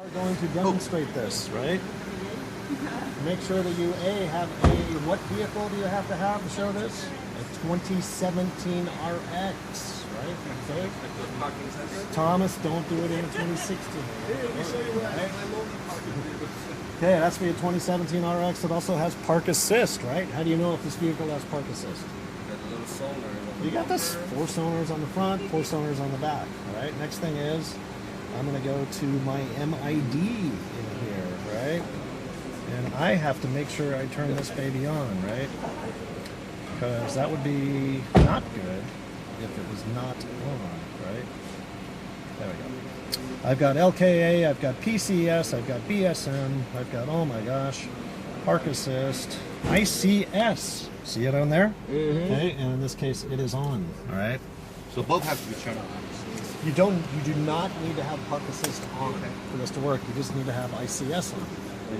We're going to demonstrate this, right? Make sure that you have what vehicle do you have to show this? A 2017 RX, right? Okay. Thomas, don't do it in 2016. Right? Okay, that's for your 2017 RX. It also has park assist, right? How do you know if this vehicle has park assist? You got this 4 sonars on the front, 4 sonars on the back. All right. Next thing is, I'm going to go to my MID in here, right? And I have to make sure I turn this baby on, right? Because that would be not good if it was not on, right? There we go. I've got LKA, I've got PCS, I've got BSM, I've got, oh my gosh, park assist, ICS. See it on there? Mm-hmm. Okay, and in this case, it is on. All right. So both have to be turned on. You do not need to have park assist on for this to work. You just need to have ICS on.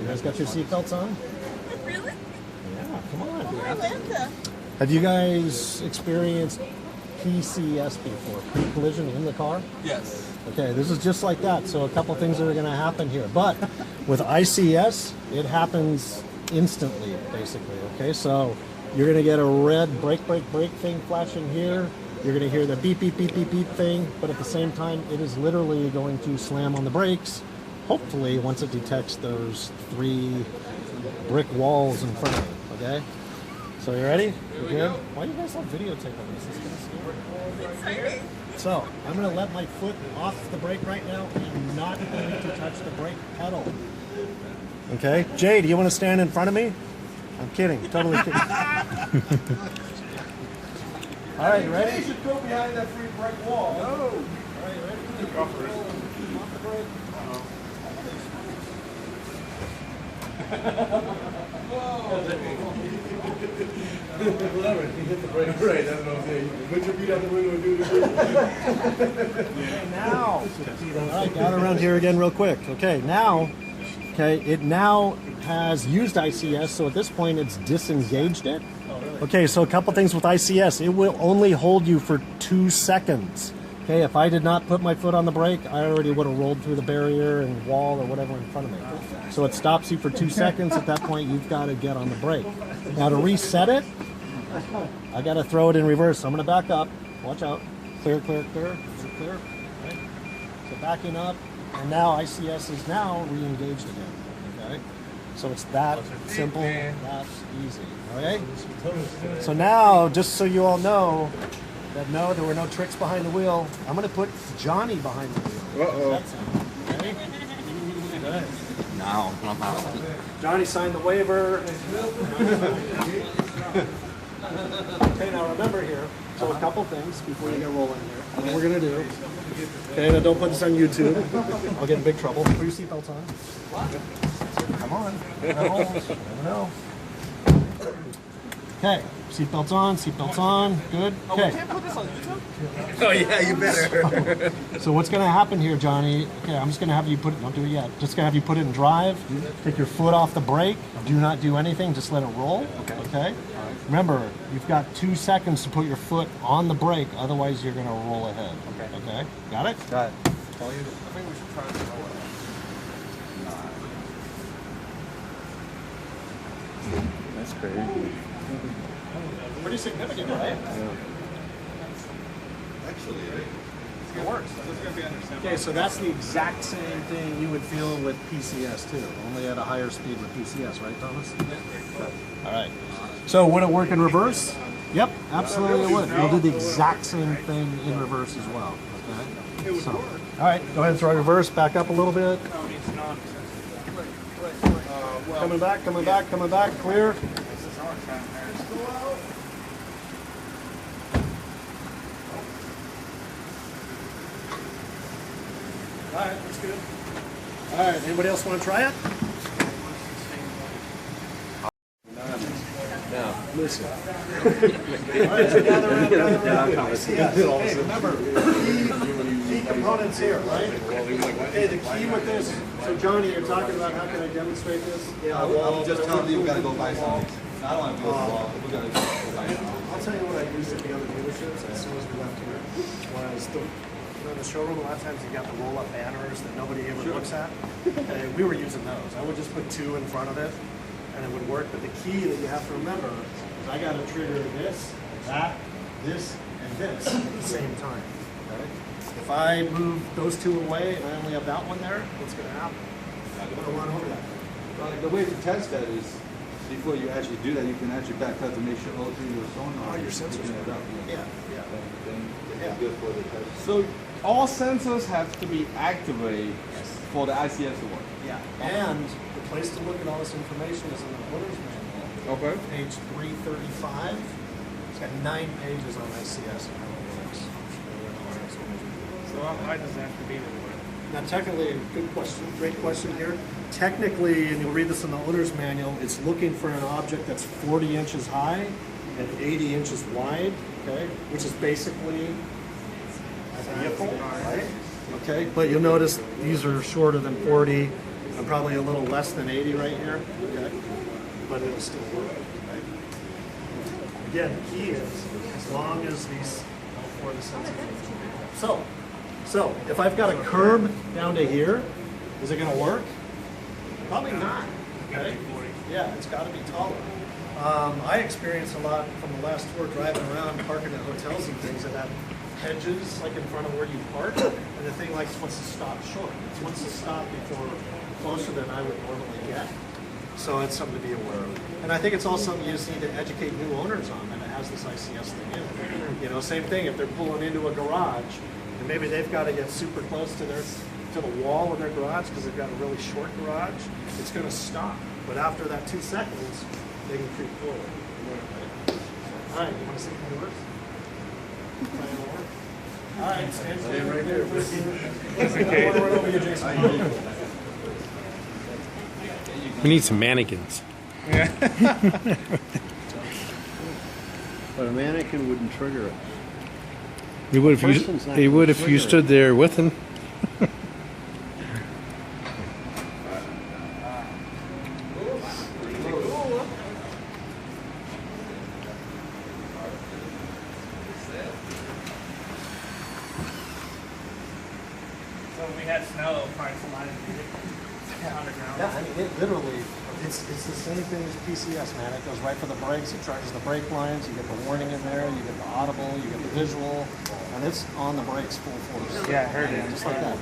You guys got your seatbelts on? Really? Yeah, come on. Atlanta. Have you guys experienced PCS before? Pre-collision in the car? Yes. Okay, this is just like that. So a couple things that are going to happen here. But with ICS, it happens instantly, basically. Okay, so you're going to get a red brake thing flashing here. You're going to hear the beep, beep, beep, beep, beep thing. But at the same time, it is literally going to slam on the brakes. Hopefully, once it detects those 3 brick walls in front of you. Okay? So you ready? You good? Why do you guys have videotape on this? This is Exciting. So, I'm going to let my foot off the brake right now. I'm not going to touch the brake pedal. Okay? Jay, do you want to stand in front of me? I'm kidding. Totally kidding. All right, you ready? You should go behind that 3 brick wall. No. All right, you ready? Off the brake. Whatever, he hit the brake. Right, that's what I'm saying. Put your feet out the window and do the Okay, now. All right, gather around here again real quick. Okay, now, it now has used ICS, so at this point it's disengaged it. Okay, so a couple things with ICS. It will only hold you for 2 seconds. Okay, if I did not put my foot on the brake, I already would have rolled through the barrier and wall or whatever in front of me. So it stops you for 2 seconds. At that point, you've got to get on the brake. Now to reset it, I got to throw it in reverse. I'm going to back up. Watch out. Clear, clear, clear. Is it clear? Right. So backing up, and now ICS is now re-engaged again. Okay. So it's that simple, that's easy. Okay? So now, just so you all know, that no, there were no tricks behind the wheel, I'm going to put Johnny behind the wheel. Uh-oh. Okay? Good. No, I'm out. Johnny signed the waiver. Okay, now remember here, so a couple things before you get rolling here. What we're going to do, okay, now don't put this on YouTube. I'll get in big trouble. Put your seatbelts on. Come on. No, never know. Okay, seatbelts on, good. Okay. Can't put this on YouTube? Oh yeah, you better. So what's going to happen here, Johnny? Okay, I'm just going to have you put it, don't do it yet. Just going to have you put it in drive. Take your foot off the brake. Do not do anything, just let it roll. Okay? Remember, you've got 2 seconds to put your foot on the brake, otherwise you're going to roll ahead. Okay? Got it? Got it. I think we should try this one. That's crazy. Pretty significant, right? Actually, It works. Okay, so that's the exact same thing you would feel with PCS too, only at a higher speed with PCS, right, Thomas? All right. So would it work in reverse? Yep, absolutely it would. We'll do the exact same thing in reverse as well. Okay. So, all right, go ahead and throw reverse. Back up a little bit. Coming back. Clear. All right, that's good. All right, anybody else want to try it? No. Listen. All right, so gather around. Yes. Okay, remember, key components here, right? Okay, the key with this, so Johnny, you're talking about how can I demonstrate this? Yeah, well, just tell me we gotta go buy something. I don't want to go to the wall. We gotta go buy something. I'll tell you what I used at the other dealerships as soon as we left here. When I was still You know, in the showroom, a lot of times you got the roll-up banners that nobody ever looks at. And we were using those. I would just put 2 in front of it, and it would work. But the key that you have to remember is I got to trigger this, that, this, and this at the same time. Okay? If I move those 2 away and I only have that one there, what's going to happen? I'm going to run over that. The way to test that is before you actually do that, you can actually back up to make sure all through your sonar. Oh, your sensors picking it work. up. Yeah, yeah. Then Yeah. it's good for the test. So all sensors have to be activated for the ICS to work. Yeah. And the place to look at all this information is in the owner's manual. Okay. Page 335. It's got 9 pages on ICS and how it works. So how high does it have to be to work? Now, technically, good question, great question here. Technically, and you'll read this in the owner's manual, it's looking for an object that's 40 inches high and 80 inches wide, okay, which is basically a vehicle, right? Okay, but you'll notice these are shorter than 40 and probably a little less than 80 right here, okay? But it'll still work, right? Again, the key is as long as these all 4 of the sensors. So if I've got a curb down to here, is it going to work? Probably not. Okay. Yeah, it's got to be taller. I experienced a lot from the last tour driving around, parking at hotels and things that have hedges like in front of where you park, and the thing like wants to stop short. It wants to stop before closer than I would normally get. So it's something to be aware of. And I think it's also something you just need to educate new owners on, and it has this ICS thing in it. You know, same thing if they're pulling into a garage, and maybe they've got to get super close to the wall of their garage because they've got a really short garage, it's going to stop. But after that 2 seconds, they can creep forward. All right, you want to see how it works? All right, stand right there. Okay. Right over you, Jason. We need some mannequins. But a mannequin wouldn't trigger it. You would if you Person's not you would gonna if you trigger it. stood there with him. So if we had snow, it'll probably slide underground. Yeah, I mean, it literally, it's the same thing as PCS, man. It goes right for the brakes, it charges the brake lines, you get the warning in there, you get the audible, you get the visual, and it's on the brakes full force. Yeah, I heard it. Just like that.